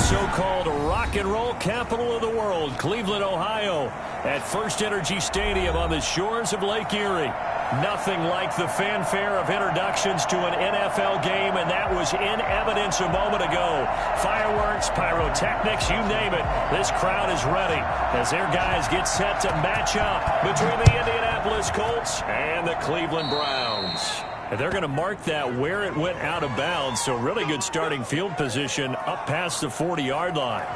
so-called rock and roll capital of the world, Cleveland, Ohio, at First Energy Stadium on the shores of Lake Erie. Nothing like the fanfare of introductions to an NFL game, and that was in evidence a moment ago. Fireworks, pyrotechnics, you name it. This crowd is ready as their guys get set to match up between the Indianapolis Colts and the Cleveland Browns. And they're going to mark that where it went out of bounds, so really good starting field position up past the 40-yard line.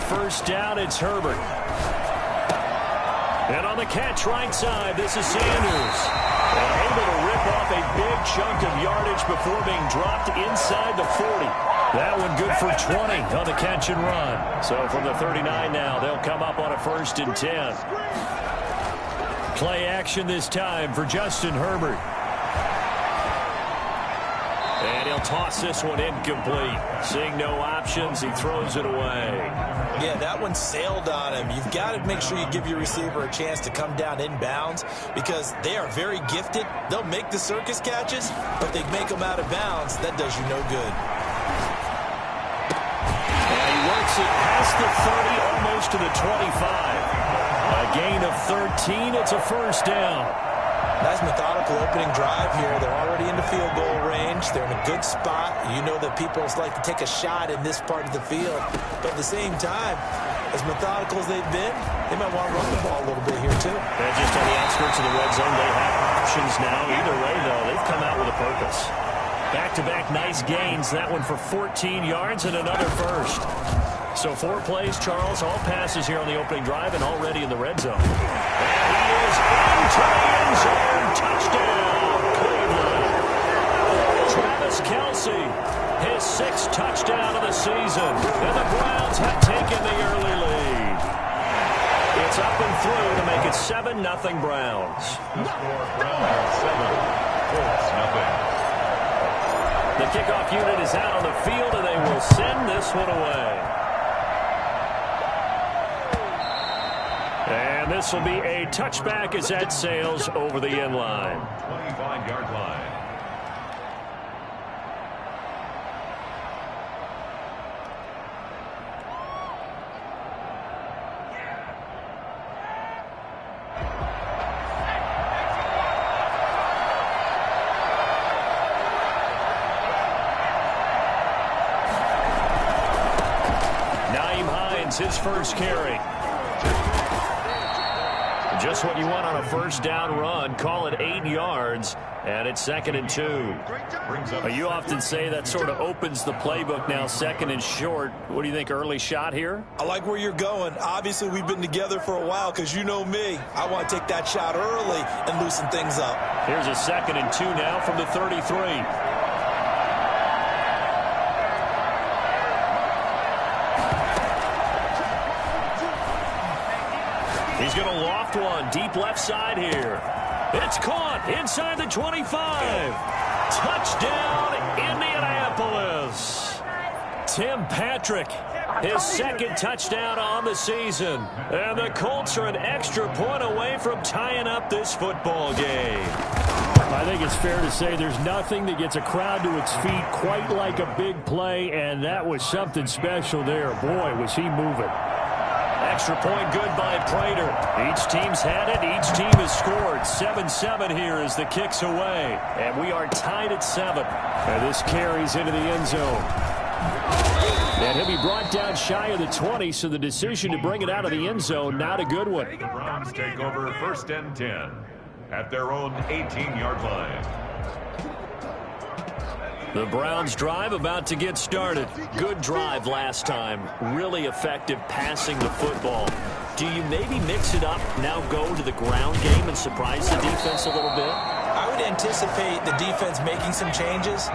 First down, it's Herbert. And on the catch right side, this is Sanders. And able to rip off a big chunk of yardage before being dropped inside the 40. That one good for 20 on the catch and run. So from the 39 now, they'll come up on a 1st and 10. Play action this time for Justin Herbert. And he'll toss this one incomplete. Seeing no options, he throws it away. Yeah, that one sailed on him. You've got to make sure you give your receiver a chance to come down inbounds because they are very gifted. They'll make the circus catches, but they make them out of bounds. That does you no good. And he works it past the 30, almost to the 25. A gain of 13. It's a first down. Nice methodical opening drive here. They're already into field goal range. They're in a good spot. You know that people like to take a shot in this part of the field. But at the same time, as methodical as they've been, they might want to run the ball a little bit here too. And just on the outskirts of the red zone, they have options now. Either way, though, they've come out with a purpose. Back-to-back nice gains. That one for 14 yards and another first. So 4 plays, Charles, all passes here on the opening drive and already in the red zone. And he is into the end zone. Touchdown, Cleveland. Travis Kelce, his 6th touchdown of the season. And the Browns have taken the early lead. It's up and through to make it 7-0 Browns. The kickoff unit is out on the field, and they will send this one away. And this will be a touchback as that sails over the end line. 25-yard line. Nyheim Hines, his first carry. Just what you want on a first down run. Call it 8 yards, and it's 2nd and 2. You often say that sort of opens the playbook now, 2nd and short. What do you think, early shot here? I like where you're going. Obviously, we've been together for a while because you know me. I want to take that shot early and loosen things up. Here's a 2nd and 2 now from the 33. He's going to loft one deep left side here. It's caught inside the 25. Touchdown, Indianapolis. Tim Patrick, his 2nd touchdown on the season. And the Colts are an extra point away from tying up this football game. I think it's fair to say there's nothing that gets a crowd to its feet quite like a big play, and that was something special there. Boy, was he moving. Extra point good by Prater. Each team's had it. Each team has scored. 7-7 here as the kick's away. And we are tied at 7. And this carries into the end zone. And he'll be brought down shy of the 20, so the decision to bring it out of the end zone, not a good one. The Browns take over 1st and 10 at their own 18-yard line. The Browns drive about to get started. Good drive last time. Really effective passing the football. Do you maybe mix it up, now go to the ground game and surprise the defense a little bit? I would anticipate the defense making some changes,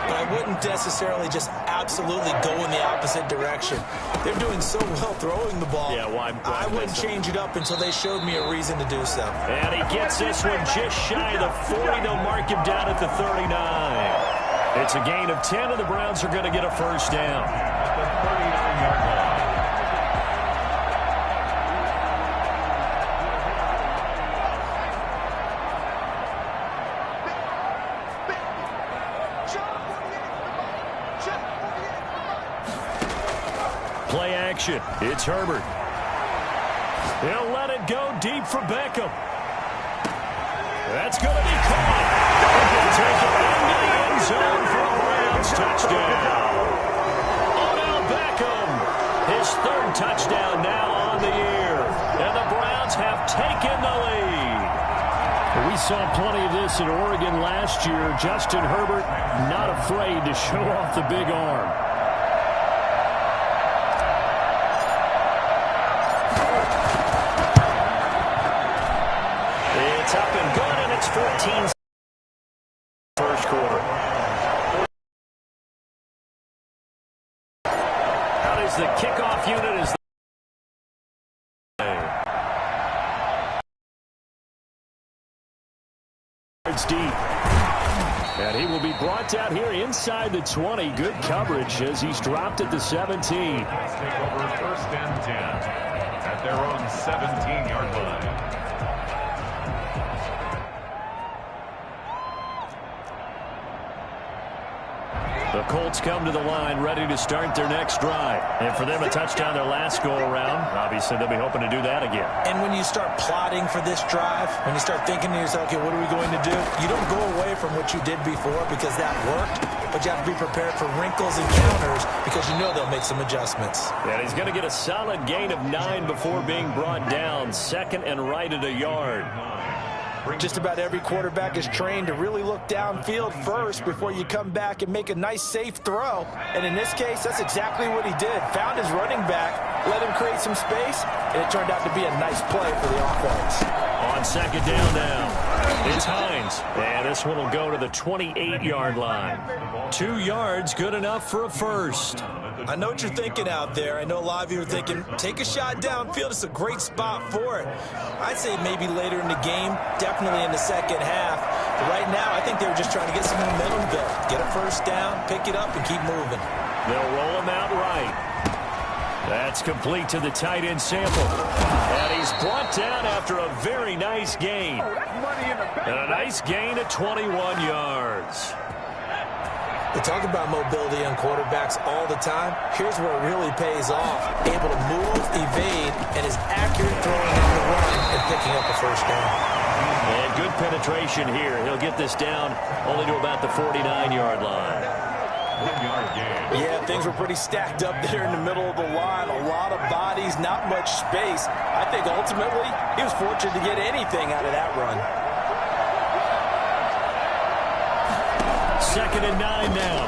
but I wouldn't necessarily just absolutely go in the opposite direction. They're doing so well throwing the ball. Yeah, well, I wouldn't change it up until they showed me a reason to do so. And he gets this one just shy of the 40. They'll mark him down at the 39. It's a gain of 10, and the Browns are going to get a first down. At the 39-yard line. play action. It's Herbert. He'll let it go deep for Beckham. That's going to be caught. He'll take it into the end zone for a Browns touchdown. Odell Beckham, his third touchdown now on the year. And the Browns have taken the lead. We saw plenty of this in Oregon last year. Justin Herbert not afraid to show off the big arm. It's up and good, and it's 14 first quarter. How does the kickoff unit is deep. And he will be brought down here inside the 20. Good coverage as he's dropped at the 17. Take over first and 10 at their own 17-yard line. The Colts come to the line ready to start their next drive. And for them, a touchdown their last go-around. Obviously, they'll be hoping to do that again. And when you start plotting for this drive, when you start thinking to yourself, okay, what are we going to do? You don't go away from what you did before because that worked, but you have to be prepared for wrinkles and counters because you know they'll make some adjustments. And he's going to get a solid gain of 9 before being brought down. Second and right at a yard. Just about every quarterback is trained to really look downfield first before you come back and make a nice, safe throw. And in this case, that's exactly what he did. Found his running back, let him create some space, and it turned out to be a nice play for the offense. On second down now, it's Hines. And this one will go to the 28-yard line. 2 yards, good enough for a first. I know what you're thinking out there. I know a lot of you are thinking, take a shot downfield. It's a great spot for it. I'd say maybe later in the game, definitely in the second half. But right now, I think they were just trying to get some momentum built. Get a first down, pick it up, and keep moving. They'll roll him out right. That's complete to the tight end Sample. And he's brought down after a very nice gain. And a nice gain of 21 yards. We talk about mobility on quarterbacks all the time. Here's where it really pays off. Able to move, evade, and is accurate throwing on the run and picking up a first down. And good penetration here. He'll get this down only to about the 49-yard line. 1-yard gain. Yeah, things were pretty stacked up there in the middle of the line. A lot of bodies, not much space. I think ultimately he was fortunate to get anything out of that run. Second and 9 now.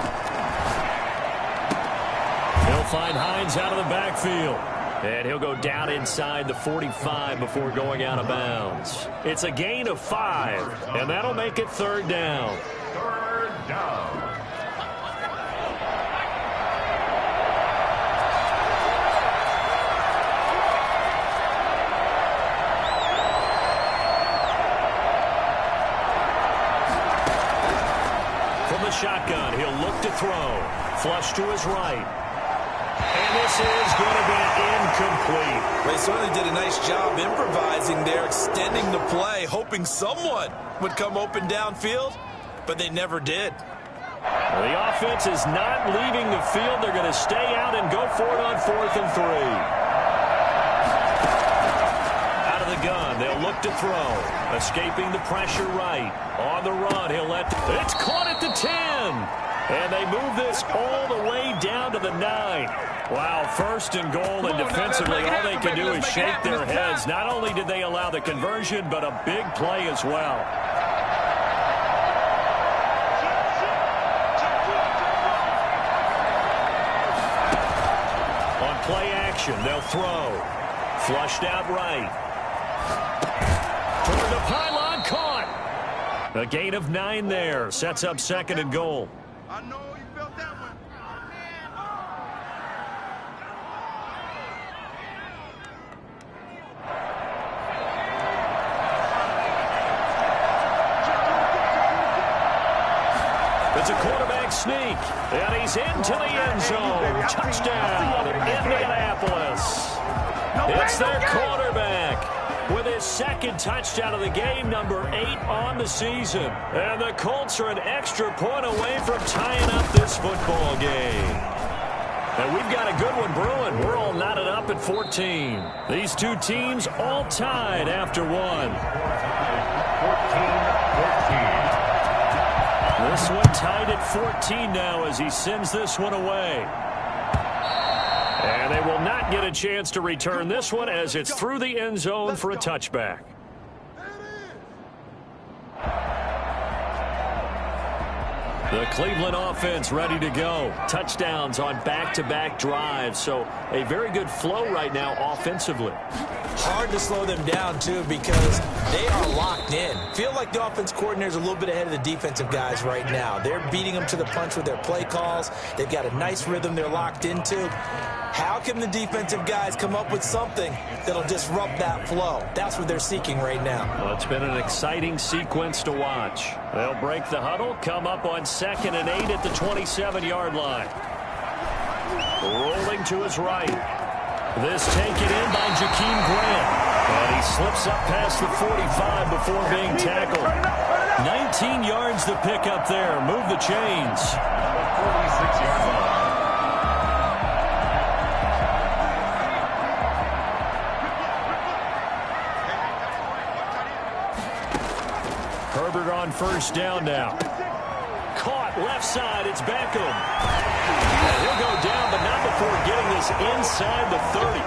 He'll find Hines out of the backfield. And he'll go down inside the 45 before going out of bounds. It's a gain of 5, and that'll make it third down. Third down. Shotgun. He'll look to throw. Flush to his right. And this is going to be incomplete. They certainly did a nice job improvising there, extending the play, hoping someone would come open downfield, but they never did. Well, the offense is not leaving the field. They're going to stay out and go for it on 4th and 3. Out of the gun. They'll look to throw. Escaping the pressure right. On the run, he'll let... It's caught at the 10. And they move this all the way down to the 9. Wow, first and goal, and defensively, all they can do is shake their heads. Not only did they allow the conversion, but a big play as well. On play action, they'll throw. Flushed out right. Toward the pylon, caught. A gain of 9 there. Sets up second and goal. I know you felt that one. It's a quarterback sneak, and he's into the end zone. Touchdown, Indianapolis. It's their quarterback with his second touchdown of the game, number 8 on the season. And the Colts are an extra point away from tying up this football game. And we've got a good one brewing. We're all knotted up at 14. These two teams all tied after one. 14-14. This one tied at 14 now as he sends this one away. And they will not get a chance to return this one as it's through the end zone for a touchback. The Cleveland offense ready to go. Touchdowns on back-to-back drives. So a very good flow right now offensively. Hard to slow them down, too, because they are locked in. Feel like the offense coordinator is a little bit ahead of the defensive guys right now. They're beating them to the punch with their play calls. They've got a nice rhythm they're locked into. How can the defensive guys come up with something that'll disrupt that flow? That's what they're seeking right now. Well, it's been an exciting sequence to watch. They'll break the huddle, come up on 2nd and 8 at the 27-yard line. Rolling to his right. This taken in by Jakeem Grant. And he slips up past the 45 before being tackled. 19 yards to pick up there. Move the chains. 46-yard line. Herbert on first down now. Caught left side. It's Beckham. And he'll go down, but not before getting this inside the 30.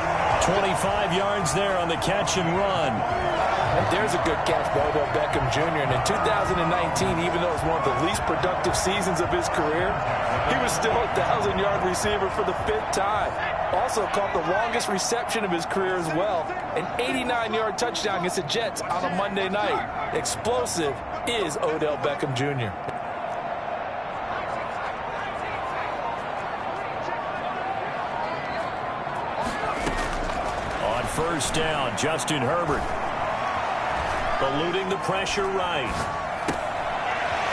25 yards there on the catch and run. And there's a good catch by Odell Beckham Jr. And in 2019, even though it's one of the least productive seasons of his career, he was still a 1,000-yard receiver for the 5th time. Also caught the longest reception of his career as well. An 89-yard touchdown against the Jets on a Monday night. Explosive is Odell Beckham Jr. On first down, Justin Herbert. Eluding the pressure right.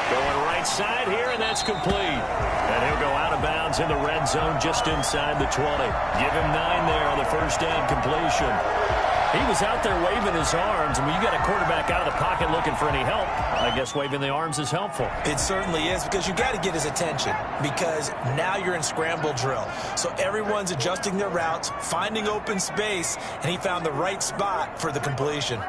Going right side here, and that's complete. And he'll go out of bounds in the red zone just inside the 20. Give him 9 there on the first down completion. He was out there waving his arms, and when you got a quarterback out of the pocket looking for any help, I guess waving the arms is helpful. It certainly is, because you got to get his attention, because now you're in scramble drill. So everyone's adjusting their routes, finding open space, and he found the right spot for the completion.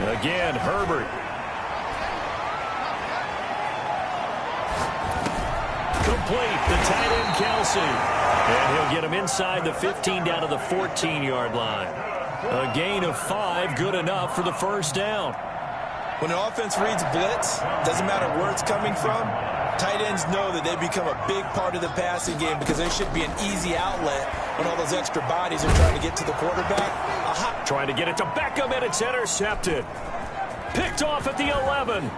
Again, Herbert. Complete, the tight end Kelsey. And he'll get him inside the 15 down to the 14-yard line. A gain of 5, good enough for the first down. When an offense reads blitz, doesn't matter where it's coming from, tight ends know that they become a big part of the passing game because they should be an easy outlet when all those extra bodies are trying to get to the quarterback. Trying to get it to Beckham, and it's intercepted. Picked off at the 11.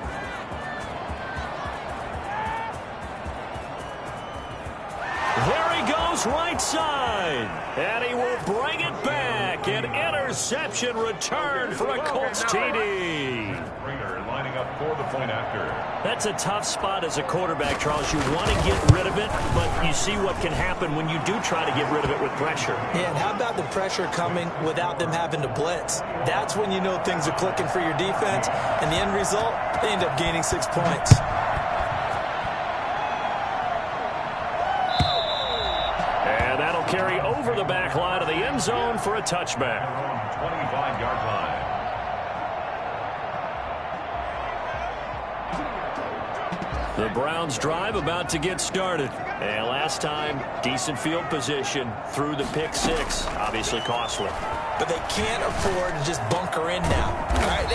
There he goes, right side. And he will bring it back. An interception return for a Colts TD. Lining up for the point after. That's a tough spot as a quarterback, Charles. You want to get rid of it, but you see what can happen when you do try to get rid of it with pressure. Yeah, and how about the pressure coming without them having to blitz? That's when you know things are clicking for your defense, and the end result, they end up gaining 6 points. And that'll carry over the back line of the end zone for a touchback. 25-yard line. The Browns drive about to get started. And last time, decent field position through the pick 6. Obviously costly. But they can't afford to just bunker in now. All right?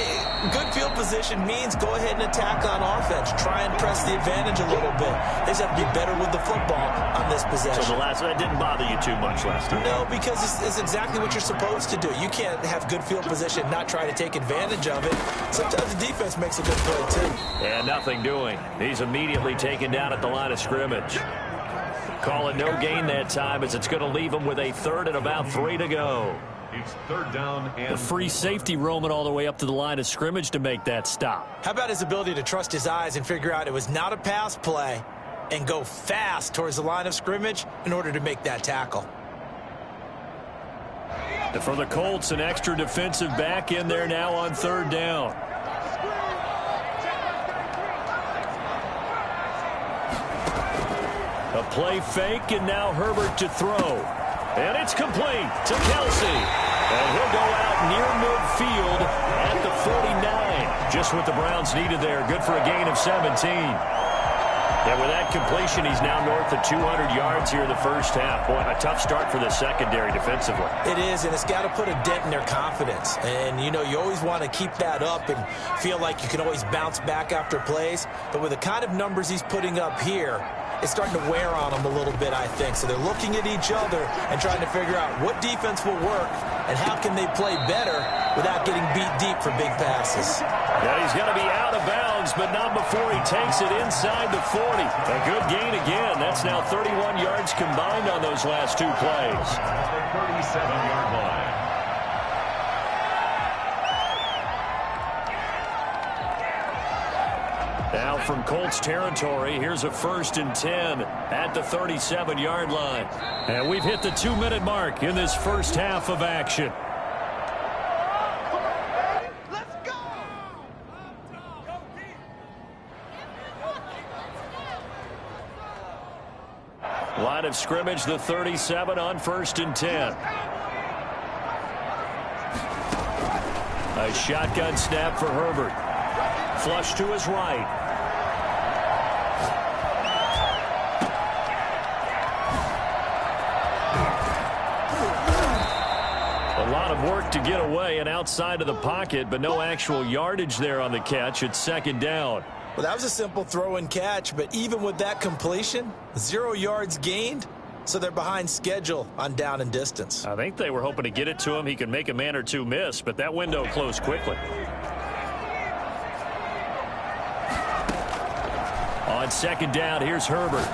Good field position means go ahead and attack on offense. Try and press the advantage a little bit. They just have to be better with the football on this possession. So that didn't bother you too much last time? No, because it's exactly what you're supposed to do. You can't have good field position and not try to take advantage of it. Sometimes the defense makes a good play, too. And nothing doing. He's immediately taken down at the line of scrimmage. Call it no gain that time as it's going to leave him with a 3rd and about 3 to go. It's 3rd down and the free safety roaming all the way up to the line of scrimmage to make that stop. How about his ability to trust his eyes and figure out it was not a pass play and go fast towards the line of scrimmage in order to make that tackle. And for the Colts, an extra defensive back in there now on 3rd down. A play fake, and now Herbert to throw. And it's complete to Kelce. And he'll go out near midfield at the 49. Just what the Browns needed there. Good for a gain of 17. And with that completion, he's now north of 200 yards here in the first half. Boy, a tough start for the secondary defensively. It is, and it's got to put a dent in their confidence. And, you know, you always want to keep that up and feel like you can always bounce back after plays. But with the kind of numbers he's putting up here, it's starting to wear on them a little bit, I think. So they're looking at each other and trying to figure out what defense will work and how can they play better without getting beat deep for big passes. Yeah, he's going to be out of bounds, but not before he takes it inside the 40. A good gain again. That's now 31 yards combined on those last two plays. At the 37-yard line. Now from Colts territory, here's a 1st and 10 at the 37-yard line. And we've hit the 2-minute mark in this first half of action. Let's go! Line of scrimmage, the 37 on 1st and 10. A shotgun snap for Herbert. Flush to his right. A lot of work to get away and outside of the pocket, but no actual yardage there on the catch. It's 2nd down. Well, that was a simple throw and catch, but even with that completion, 0 yards gained, so they're behind schedule on down and distance. I think they were hoping to get it to him. He could make a man or two miss, but that window closed quickly. On 2nd down, here's Herbert.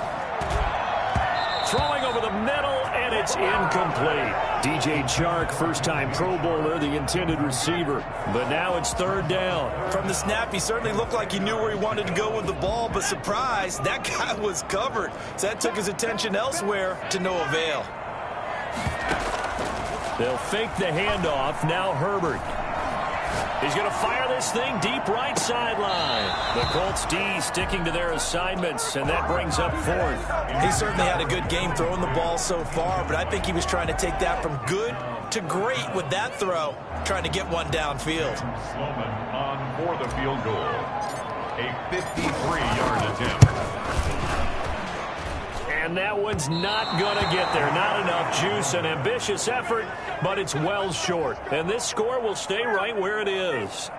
Throwing over the middle, and it's incomplete. DJ Chark, first-time Pro Bowler, the intended receiver. But now it's 3rd down. From the snap, he certainly looked like he knew where he wanted to go with the ball, but surprise, that guy was covered. So that took his attention elsewhere to no avail. They'll fake the handoff. Now Herbert. He's going to fire this thing deep right sideline. The Colts D sticking to their assignments, and that brings up 4th. He certainly had a good game throwing the ball so far, but I think he was trying to take that from good to great with that throw, trying to get one downfield. Sloman on for the field goal. A 53-yard attempt. And that one's not going to get there. Not enough juice. An ambitious effort, but it's well short. And this score will stay right where it is.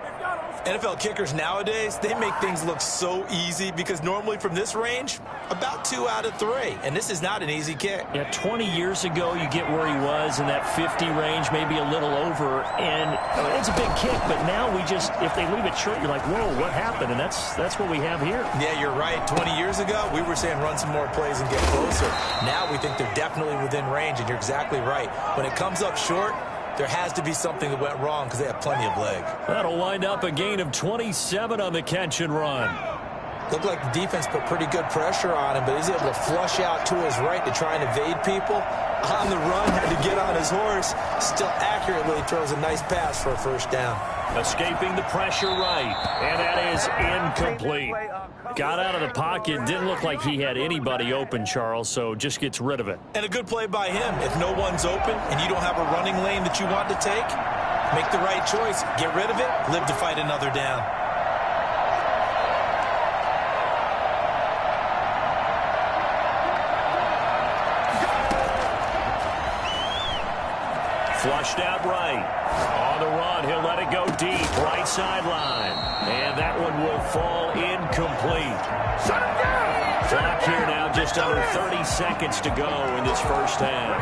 NFL kickers nowadays, they make things look so easy because normally from this range, about 2 out of 3. And this is not an easy kick. Yeah, 20 years ago, you get where he was in that 50 range, maybe a little over. And it's a big kick, but now we just, if they leave it short, you're like, whoa, what happened? And that's what we have here. Yeah, you're right. 20 years ago, we were saying run some more plays and get closer. Now we think they're definitely within range, and you're exactly right. When it comes up short, there has to be something that went wrong because they have plenty of leg. That'll wind up a gain of 27 on the catch and run. Looked like the defense put pretty good pressure on him, but he's able to flush out to his right to try and evade people. On the run, had to get on his horse. Still accurately throws a nice pass for a 1st down. Escaping the pressure right, and that is incomplete. Got out of the pocket, didn't look like he had anybody open, Charles, so just gets rid of it. And a good play by him. If no one's open and you don't have a running lane that you want to take, make the right choice. Get rid of it, live to fight another down. Flushed out right. On the run, he'll let it go deep. Right sideline. And that one will fall incomplete. Clock here now, just under 30 seconds to go in this first half.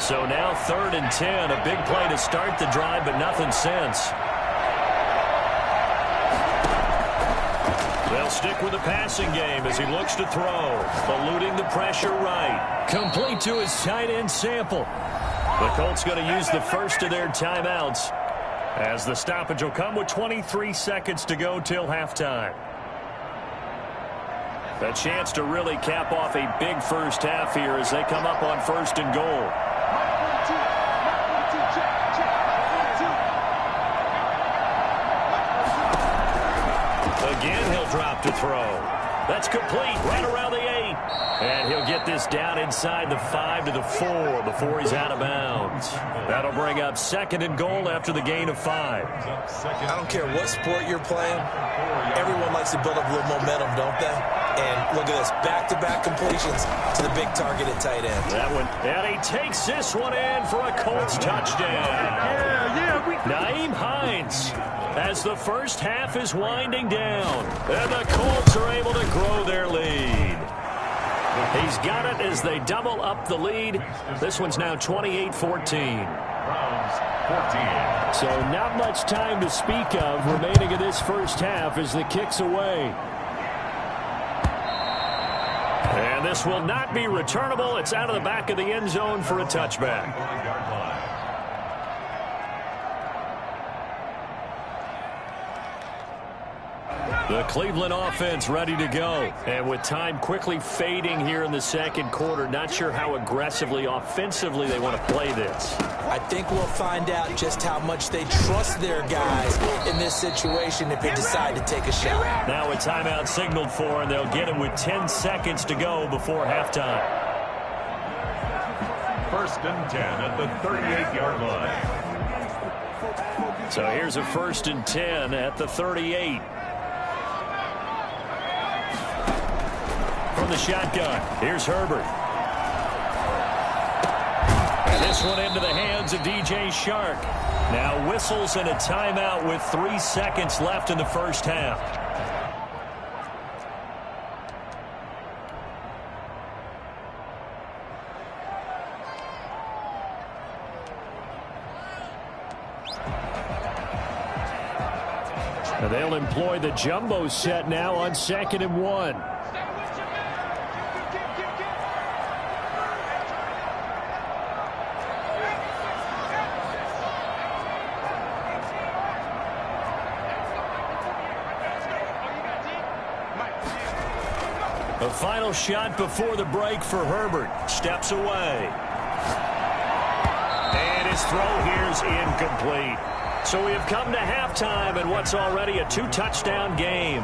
So now 3rd and 10. A big play to start the drive, but nothing since. They'll stick with the passing game as he looks to throw. Eluding the pressure right. Complete to his tight end Sample. The Colts going to use the first of their timeouts as the stoppage will come with 23 seconds to go till halftime. A chance to really cap off a big first half here as they come up on 1st and goal. drop to throw. That's complete right around the 8. And he'll get this down inside the 5 to the 4 before he's out of bounds. That'll bring up 2nd and goal after the gain of 5. I don't care what sport you're playing. Everyone likes to build up a little momentum, don't they? And look at this, back-to-back completions to the big target at tight end. That one, and he takes this one in for a Colts touchdown. Nyheim Hines, as the first half is winding down, and the Colts are able to grow their lead. He's got it as they double up the lead. This one's now 28-14. So not much time to speak of remaining in this first half as the kick's away. And this will not be returnable. It's out of the back of the end zone for a touchback. The Cleveland offense ready to go. And with time quickly fading here in the second quarter, not sure how aggressively, offensively they want to play this. I think we'll find out just how much they trust their guys in this situation if they decide to take a shot. Now a timeout signaled for, and they'll get it with 10 seconds to go before halftime. 1st and 10 at the 38-yard line. So here's a 1st and 10 at the 38. From the shotgun, here's Herbert. And this one into the hands of DJ Chark. Now whistles and a timeout with 3 seconds left in the first half. And they'll employ the jumbo set now on 2nd and 1. A final shot before the break for Herbert. Steps away. And his throw here's incomplete. So we have come to halftime in what's already a 2-touchdown game.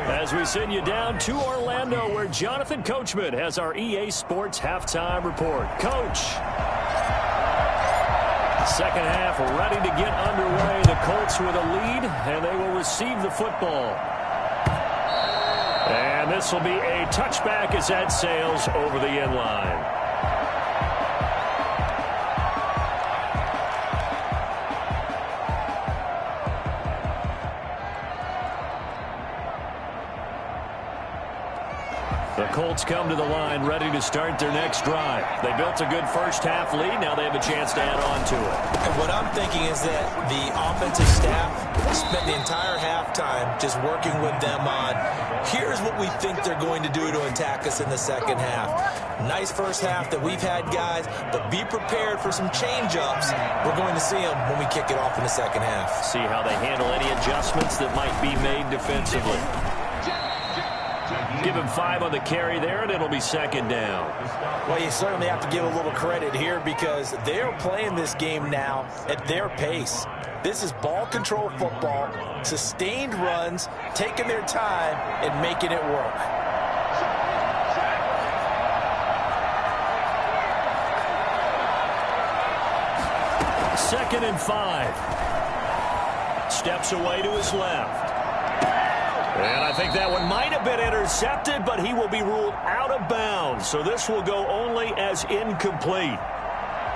As we send you down to Orlando, where Jonathan Coachman has our EA Sports halftime report. Coach. Second half ready to get underway. The Colts with a lead, and they will receive the football. And this will be a touchback as that sails over the end line. The Colts come to the line ready to start their next drive. They built a good first half lead. Now they have a chance to add on to it. And what I'm thinking is that the offensive staff spent the entire halftime just working with them on, here's what we think they're going to do to attack us in the second half. Nice first half that we've had, guys, but be prepared for some change-ups. We're going to see them when we kick it off in the second half. See how they handle any adjustments that might be made defensively. Give him 5 on the carry there, and it'll be 2nd down. Well, you certainly have to give a little credit here because they're playing this game now at their pace. This is ball control football, sustained runs, taking their time, and making it work. Second and 5. Steps away to his left. And I think that one might have been intercepted, but he will be ruled out of bounds. So this will go only as incomplete.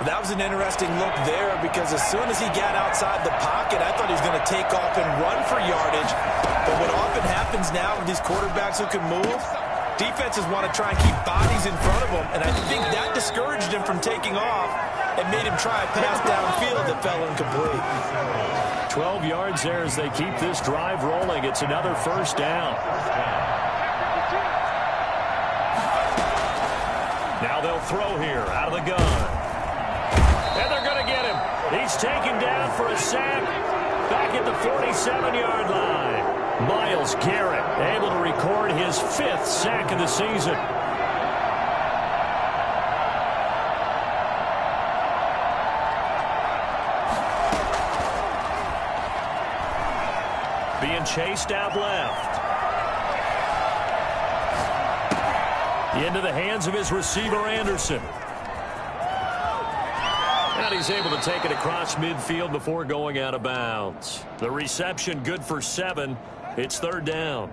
That was an interesting look there because as soon as he got outside the pocket, I thought he was going to take off and run for yardage. But what often happens now with these quarterbacks who can move, defenses want to try and keep bodies in front of them. And I think that discouraged him from taking off and made him try a pass downfield that fell incomplete. 12 yards there as they keep this drive rolling. It's another first down. Now they'll throw here out of the gun. And they're going to get him. He's taken down for a sack back at the 47-yard line. Myles Garrett able to record his 5th sack of the season. Being chased out left. Into the hands of his receiver, Anderson. And he's able to take it across midfield before going out of bounds. The reception good for 7. It's 3rd down.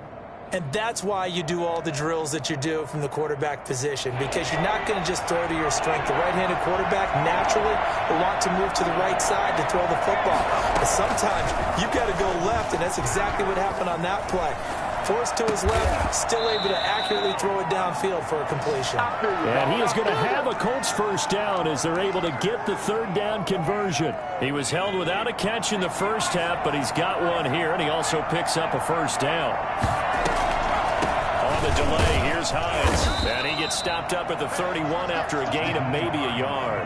And that's why you do all the drills that you do from the quarterback position, because you're not going to just throw to your strength. The right-handed quarterback naturally will want to move to the right side to throw the football. But sometimes you've got to go left, and that's exactly what happened on that play. Forced to his left, still able to accurately throw it downfield for a completion. And he is going to have a Colts first down as they're able to get the 3rd down conversion. He was held without a catch in the first half, but he's got one here, and he also picks up a first down. On the delay, here's Hines. And he gets stopped up at the 31 after a gain of maybe a yard.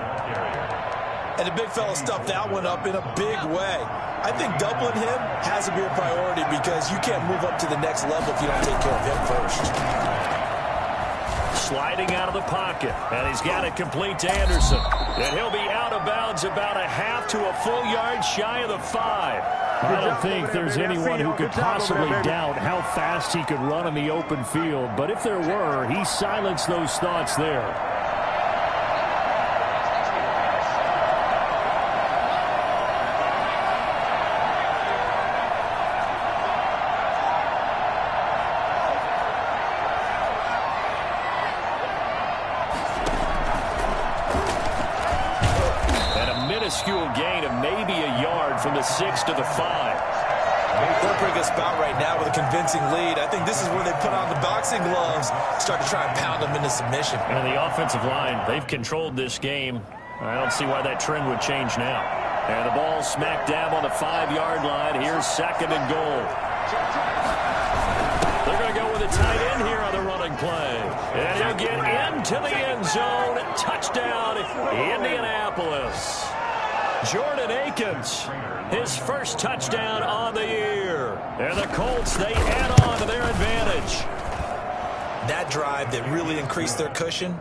And the big fella stuffed that one up in a big way. I think doubling him has to be a priority because you can't move up to the next level if you don't take care of him first. Sliding out of the pocket, and he's got it complete to Anderson. And he'll be out of bounds about a half to a full yard shy of the 5. I don't think there's anyone who could possibly doubt how fast he could run in the open field. But if there were, he silenced those thoughts there. Gain of maybe a yard from the 6 to the 5. They're a pretty good spot right now with a convincing lead. I think this is where they put on the boxing gloves, start to try and pound them into submission. And the offensive line, they've controlled this game. I don't see why that trend would change now. And the ball smack dab on the 5-yard line. Here's 2nd and goal. They're going to go with a tight end here on the running play. And he'll get into the end zone. Touchdown, Indianapolis. Jordan Akins, his first touchdown on the year. And the Colts, they add on to their advantage. That drive that really increased their cushion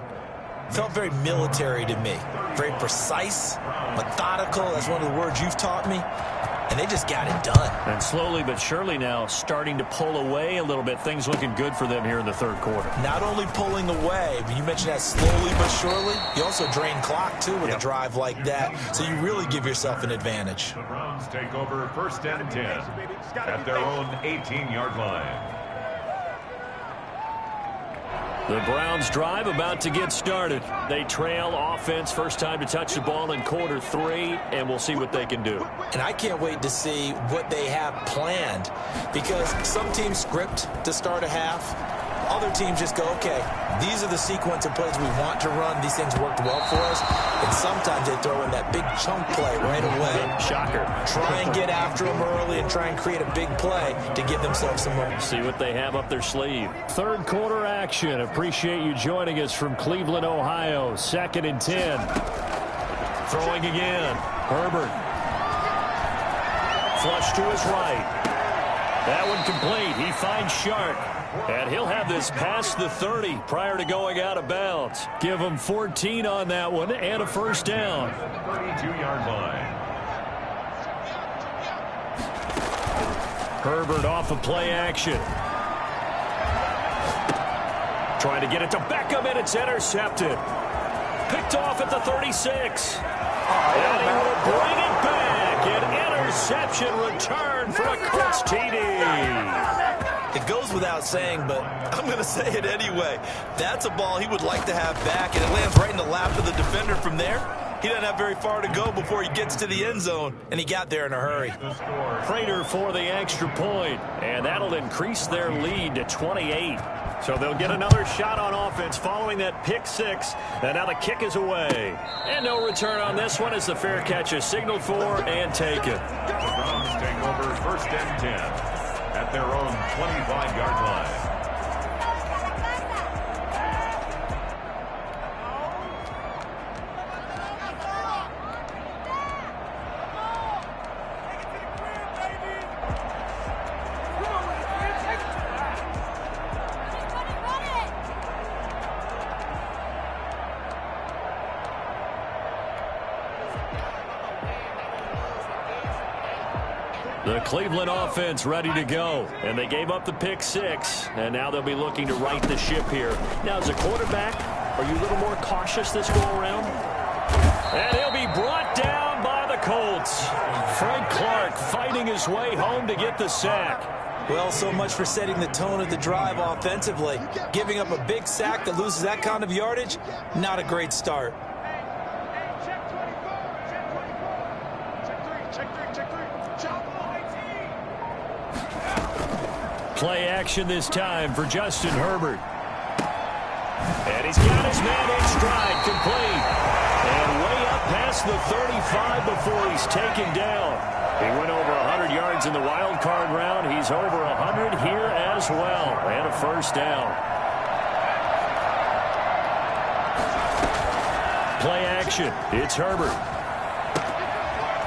felt very military to me. Very precise, methodical. That's one of the words you've taught me. And they just got it done. And slowly but surely now starting to pull away a little bit. Things looking good for them here in the 3rd quarter. Not only pulling away, but you mentioned that slowly but surely. You also drain clock, too, with a drive like that. So you really give yourself an advantage. The Browns take over 1st and 10 at their own 18-yard line. The Browns drive about to get started. They trail offense, first time to touch the ball in quarter 3, and we'll see what they can do. And I can't wait to see what they have planned, because some teams script to start a half. Other teams just go, okay, these are the sequence of plays we want to run. These things worked well for us. And sometimes they throw in that big chunk play right away. Shocker. Try and get after them early and try and create a big play to give themselves some more. See what they have up their sleeve. 3rd quarter action. Appreciate you joining us from Cleveland, Ohio. 2nd and 10. Throwing again. Herbert. Flush to his right. That one complete. He finds Shark. And he'll have this past the 30 prior to going out of bounds. Give him 14 on that one and a first down. 32-yard line. Herbert off of play action. Trying to get it to Beckham, and it's intercepted. Picked off at the 36. And he will bring it back. An interception return for a Colts TD. It goes without saying, but I'm going to say it anyway. That's a ball he would like to have back, and it lands right in the lap of the defender from there. He doesn't have very far to go before he gets to the end zone, and he got there in a hurry. Prater for the extra point, and that'll increase their lead to 28. So they'll get another shot on offense following that pick 6, and now the kick is away. And no return on this one as the fair catch is signaled for and taken. The Browns take over 1st and 10 at their own 25-yard line. The Cleveland offense ready to go. And they gave up the pick 6. And now they'll be looking to right the ship here. Now, as a quarterback, are you a little more cautious this go around? And he'll be brought down by the Colts. Frank Clark fighting his way home to get the sack. Well, so much for setting the tone of the drive offensively. Giving up a big sack that loses that kind of yardage, not a great start. Play action this time for Justin Herbert. And he's got his man in stride, complete. And way up past the 35 before he's taken down. He went over 100 yards in the wild card round. He's over 100 here as well. And a first down. Play action. It's Herbert.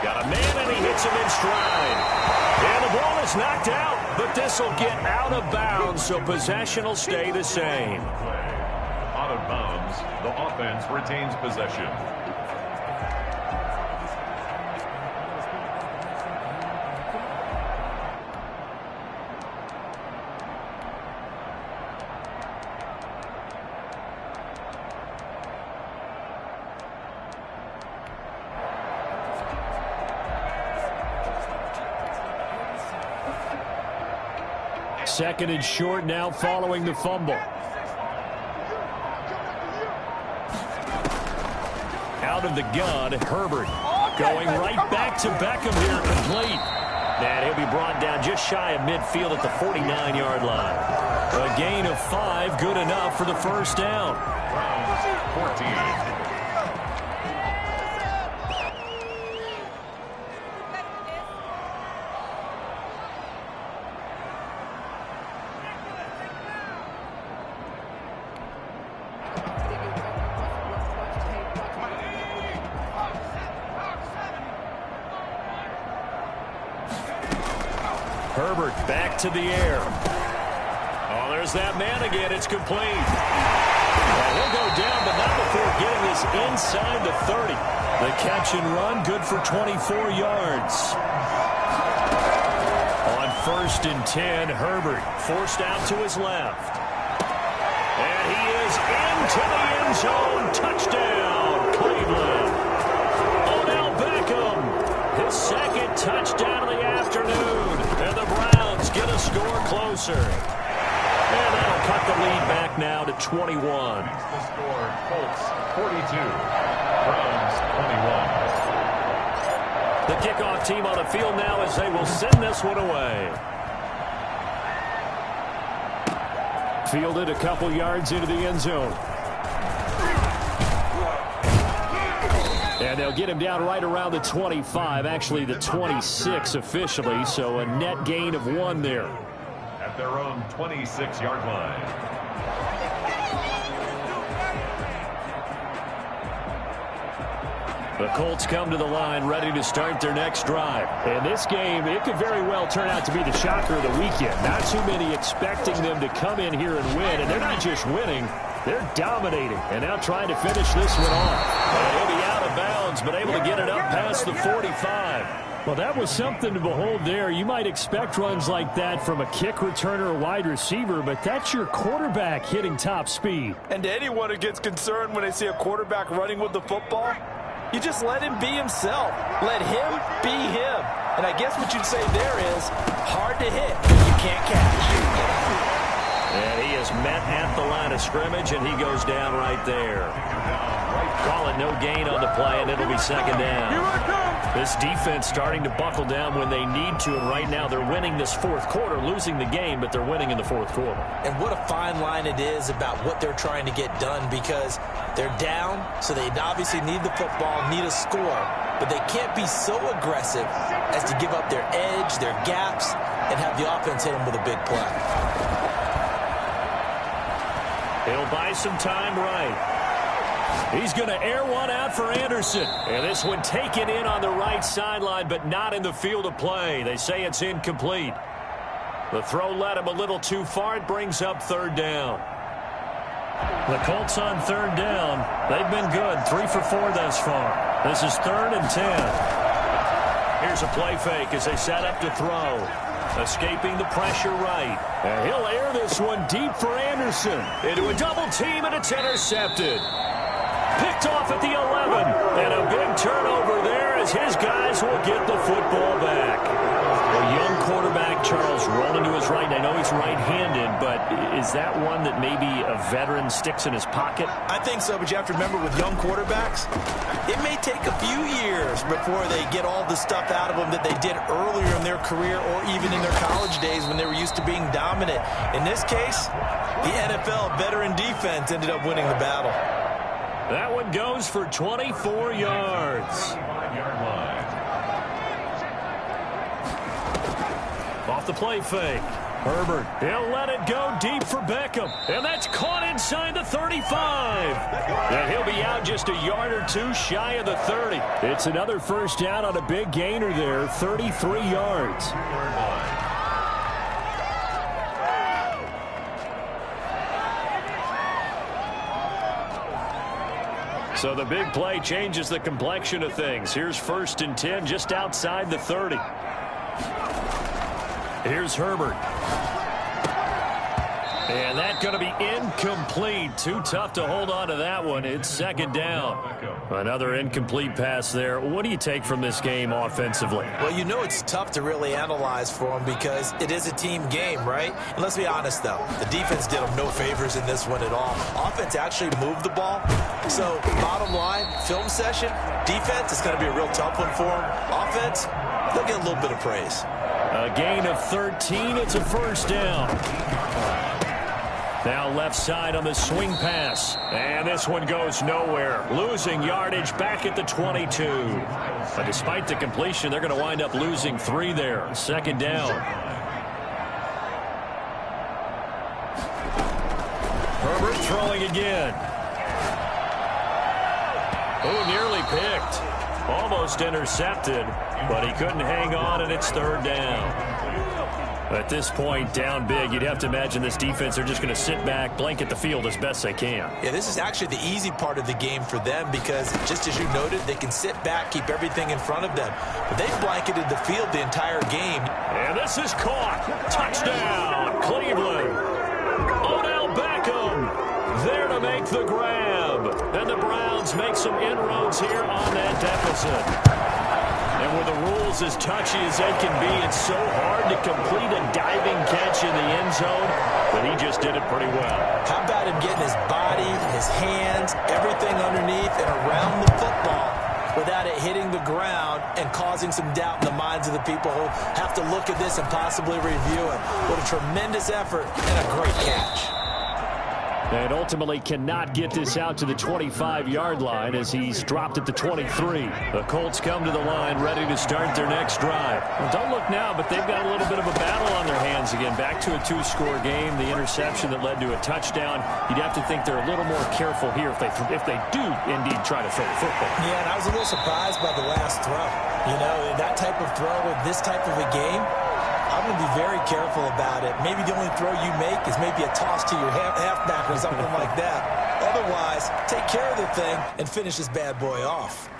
Got a man and he hits him in stride. And the ball is knocked out. But this will get out of bounds, so possession will stay the same. Out of bounds, the offense retains possession. Second and short now following the fumble. Out of the gun, Herbert going right back to Beckham here, complete. And he'll be brought down just shy of midfield at the 49-yard line. A gain of 5, good enough for the first down. Browns 14. Herbert back to the air. Oh, there's that man again. It's complete. Well, he'll go down, but not before getting this inside the 30. The catch and run, good for 24 yards. On 1st and 10, Herbert forced out to his left. And he is into the end zone. Touchdown, Cleveland. Odell Beckham, his second touchdown of the afternoon. And the Browns get a score closer. And that'll cut the lead back now to 21. The score, Colts 42, Browns 21. The kickoff team on the field now as they will send this one away. Fielded a couple yards into the end zone. And they'll get him down right around the 25, actually the 26 officially, so a net gain of 1 there. At their own 26-yard line. The Colts come to the line ready to start their next drive. And this game, it could very well turn out to be the shocker of the weekend. Not too many expecting them to come in here and win. And they're not just winning, they're dominating. And now trying to finish this one off. And he'll be out of bounds, but able to get it up past the 45. Well, that was something to behold there. You might expect runs like that from a kick returner or wide receiver, but that's your quarterback hitting top speed. And to anyone who gets concerned when they see a quarterback running with the football, you just let him be himself. Let him be him. And I guess what you'd say there is hard to hit, but you can't catch. And he is met at the line of scrimmage, and he goes down right there. Call it no gain on the play, and it'll be second down. This defense starting to buckle down when they need to, and right now they're winning this fourth quarter, losing the game, but they're winning in the fourth quarter. And what a fine line it is about what they're trying to get done, because they're down, so they obviously need the football, need a score, but they can't be so aggressive as to give up their edge, their gaps, and have the offense hit them with a big play. He'll buy some time right. He's going to air one out for Anderson. And this one taken in on the right sideline, but not in the field of play. They say it's incomplete. The throw led him a little too far. It brings up third down. The Colts on third down. They've been good. 3 for 4 thus far. This is 3rd and 10. Here's a play fake as they set up to throw. Escaping the pressure right. And he'll air this one deep for Anderson. Into a double team, and it's intercepted. Picked off at the 11. And a big turnover there as his guys will get the football back. A young quarterback, Charles, rolling to his right. I know he's right-handed, but is that one that maybe a veteran sticks in his pocket? I think so, but you have to remember with young quarterbacks, it may take a few years before they get all the stuff out of them that they did earlier in their career or even in their college days when they were used to being dominant. In this case, the NFL veteran defense ended up winning the battle. That one goes for 24 yards. Off the play fake. Herbert, he'll let it go deep for Beckham. And that's caught inside the 35. And he'll be out just a yard or two shy of the 30. It's another first down on a big gainer there, 33 yards. So the big play changes the complexion of things. Here's 1st and 10 just outside the 30. Here's Herbert. And that's going to be incomplete. Too tough to hold on to that one. It's 2nd down. Another incomplete pass there. What do you take from this game offensively? Well, you know it's tough to really analyze for them because it is a team game, right? And let's be honest, though. The defense did them no favors in this one at all. Offense actually moved the ball. So, bottom line, film session, defense is going to be a real tough one for them. Offense, they'll get a little bit of praise. A gain of 13. It's a first down. Now left side on the swing pass. And this one goes nowhere. Losing yardage back at the 22. But despite the completion, they're going to wind up losing 3 there. 2nd down. Herbert throwing again. Oh, nearly picked. Almost intercepted, but he couldn't hang on, and it's 3rd down. At this point, down big, you'd have to imagine this defense, they're just going to sit back, blanket the field as best they can. Yeah, this is actually the easy part of the game for them because, just as you noted, they can sit back, keep everything in front of them. But they've blanketed the field the entire game. And this is caught. Touchdown, Cleveland. Odell Beckham there to make the grab. And the Browns make some inroads here on that deficit. And with the rules as touchy as they can be, it's so hard to complete a diving catch in the end zone, but he just did it pretty well. How about him getting his body, his hands, everything underneath and around the football without it hitting the ground and causing some doubt in the minds of the people who have to look at this and possibly review it. What a tremendous effort and a great catch. And ultimately cannot get this out to the 25-yard line as he's dropped at the 23. The Colts come to the line ready to start their next drive. Well, don't look now, but they've got a little bit of a battle on their hands again. Back to a 2-score game. The interception that led to a touchdown. You'd have to think they're a little more careful here if they do indeed try to throw the football. Yeah, and I was a little surprised by the last throw. You know, that type of throw with this type of a game, I'm going to be very careful about it. Maybe the only throw you make is maybe a toss to your halfback or something like that. Otherwise, take care of the thing and finish this bad boy off.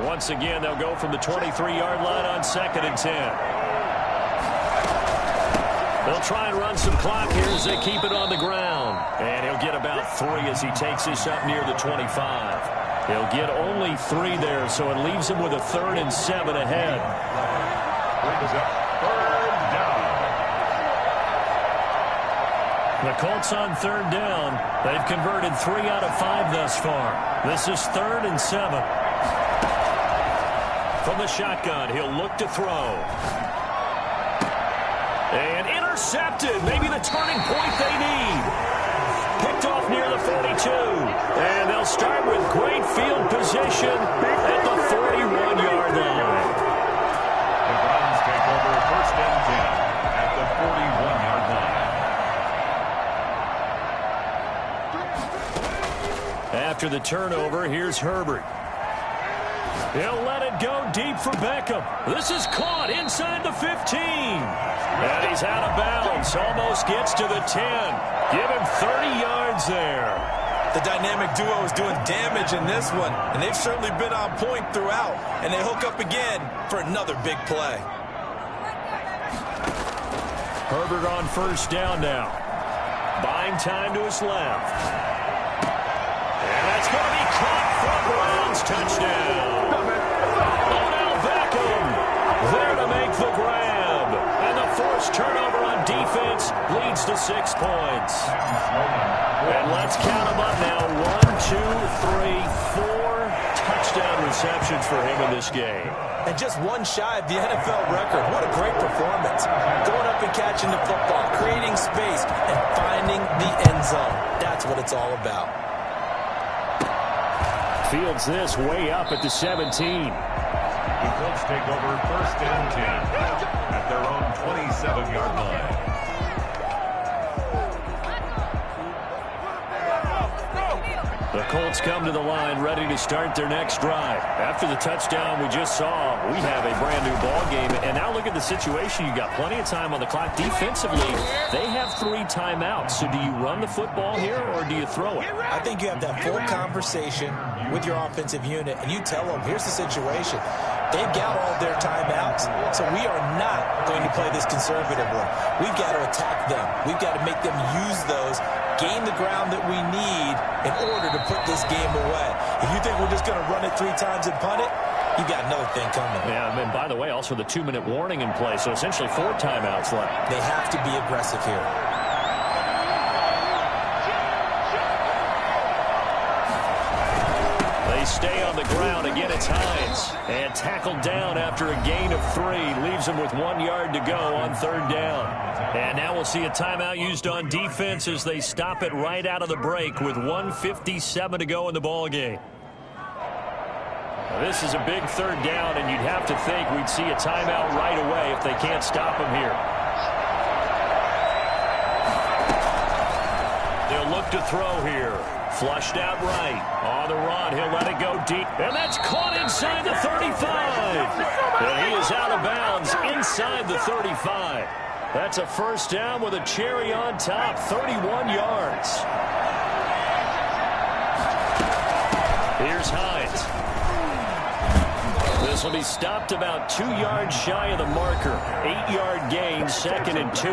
Once again, they'll go from the 23-yard line on 2nd and 10. They'll try and run some clock here as they keep it on the ground. And he'll get about 3 as he takes this up near the 25. He'll get only 3 there, so it leaves him with a 3rd and 7 ahead. The Colts on 3rd down. They've converted 3 out of 5 thus far. This is 3rd and 7. From the shotgun, he'll look to throw. And intercepted. Maybe the turning point they need. Picked off near the 42. And they'll start with great field position at the 41-yard line. The Browns take over 1st and 10 at the 41-yard line. After the turnover, here's Herbert. He'll let it go deep for Beckham. This is caught inside the 15. And he's out of bounds. Almost gets to the 10. Give him 30 yards there. The dynamic duo is doing damage in this one, and they've certainly been on point throughout. And they hook up again for another big play. Herbert on first down now. Buying time to his left. And that's going to be caught for Browns touchdown. Odell Beckham there to make the grab. And the forced turnover on defense leads to 6 points. And let's count them up now. 1, 2, 3, 4 touchdown receptions for him in this game. And just one shy of the NFL record. What a great performance. Going up and catching the football, creating space, and finding the end zone. That's what it's all about. Fields this way up at the 17. The Colts take over 1st and 10 at their own 27-yard line. The Colts come to the line ready to start their next drive. After the touchdown we just saw, we have a brand new ball game. And now look at the situation. You got plenty of time on the clock. Defensively, they have 3 timeouts. So do you run the football here or do you throw it? I think you have that full conversation with your offensive unit, and you tell them, here's the situation. They've got all their timeouts, so we are not going to play this conservatively. We've got to attack them. We've got to make them use those, gain the ground that we need in order to put this game away. If you think we're just going to run it 3 times and punt it, you got another thing coming. Yeah, and by the way, also the 2-minute warning in play, so essentially 4 timeouts left. They have to be aggressive here. They stay on the ground. Again, it's Hines. And tackled down after a gain of 3. Leaves him with 1 yard to go on 3rd down. And now we'll see a timeout used on defense as they stop it right out of the break with 1:57 to go in the ball game. Now, this is a big 3rd down, and you'd have to think we'd see a timeout right away if they can't stop him here. They'll look to throw here. Flushed out right. On the run, he'll let it go deep. And that's caught inside the 35. And he is out of bounds inside the 35. That's a 1st down with a cherry on top, 31 yards. Here's Hines. This will be stopped about 2 yards shy of the marker. 8-yard gain, 2nd and 2.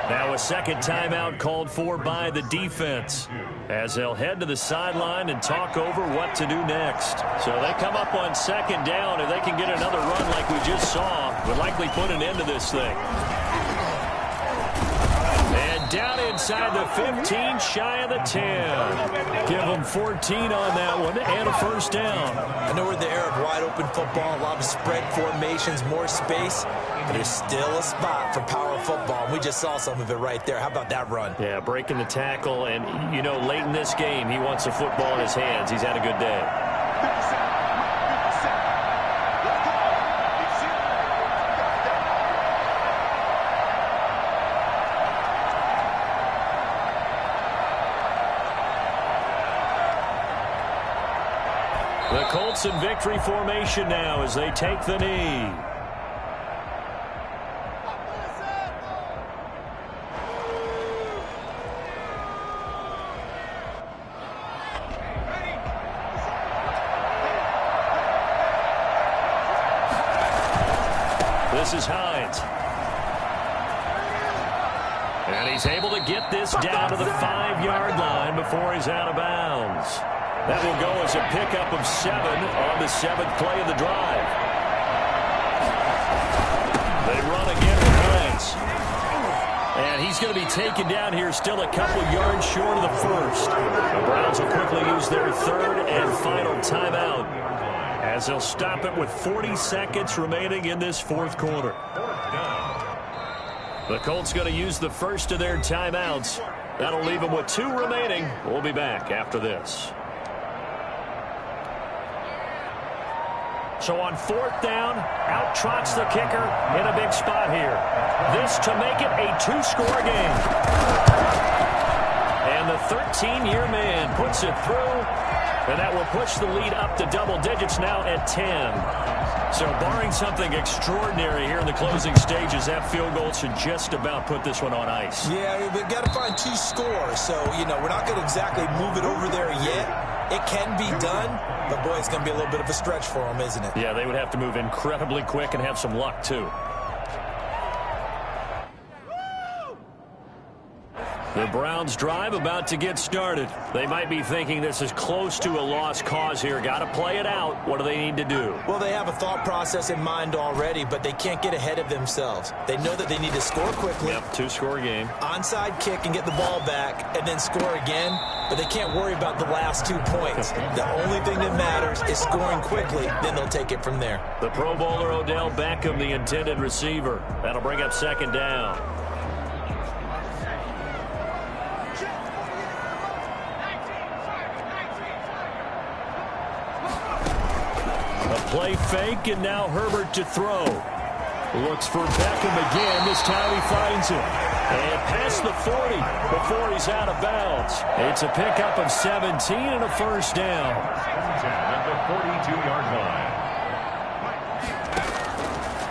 Now a second timeout called for by the defense as they'll head to the sideline and talk over what to do next. So they come up on 2nd down. If they can get another run like we just saw, would likely put an end to this thing. And down inside the 15, shy of the 10. Give them 14 on that one and a 1st down. I know we're in the era of wide open football, a lot of spread formations, more space, but there's still a spot for power football. And we just saw some of it right there. How about that run? Yeah, breaking the tackle, and, you know, late in this game, he wants the football in his hands. He's had a good day. The Colts in victory formation now as they take the knee. This is Hines. And he's able to get this down to the 5-yard line before he's out of bounds. That will go as a pickup of 7 on the 7th play of the drive. They run again with Hines. And he's going to be taken down here still a couple yards short of the 1st. The Browns will quickly use their 3rd and final timeout as they'll stop it with 40 seconds remaining in this 4th quarter. The Colts going to use the first of their timeouts. That'll leave them with 2 remaining. We'll be back after this. So on 4th down, out trots the kicker in a big spot here. This to make it a 2-score game. And the 13-year man puts it through And that will push the lead up to double digits now at 10. So barring something extraordinary here in the closing stages, that field goal should just about put this one on ice. Yeah, we've got to find 2 scores. So, we're not going to exactly move it over there yet. It can be done, but, boy, it's going to be a little bit of a stretch for them, isn't it? Yeah, they would have to move incredibly quick and have some luck, too. The Browns' drive about to get started. They might be thinking this is close to a lost cause here. Got to play it out. What do they need to do? Well, they have a thought process in mind already, but they can't get ahead of themselves. They know that they need to score quickly. Yep, 2-score game. Onside kick and get the ball back and then score again, but they can't worry about the last 2 points. The only thing that matters is scoring quickly, then they'll take it from there. The Pro Bowler Odell Beckham, the intended receiver. That'll bring up second down. Play fake, and now Herbert to throw. Looks for Beckham again. This time he finds him. And past the 40 before he's out of bounds. It's a pickup of 17 and a first down. At the 42-yard line.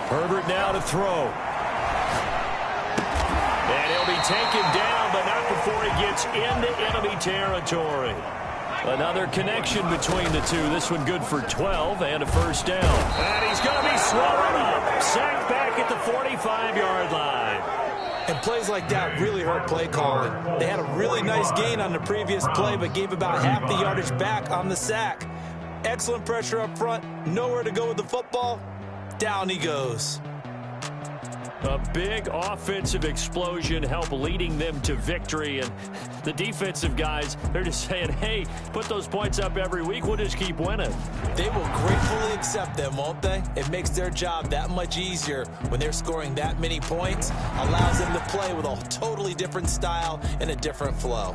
Herbert now to throw. And he'll be taken down, but not before he gets into enemy territory. Another connection between the two. This one good for 12 and a first down. And he's going to be swallowed up. Sacked back at the 45-yard line. And plays like that really hurt play calling. They had a really nice gain on the previous play, but gave about half the yardage back on the sack. Excellent pressure up front. Nowhere to go with the football. Down he goes. A big offensive explosion helped leading them to victory. And the defensive guys, they're just saying, hey, put those points up every week. We'll just keep winning. They will gratefully accept them, won't they? It makes their job that much easier when they're scoring that many points. Allows them to play with a totally different style and a different flow.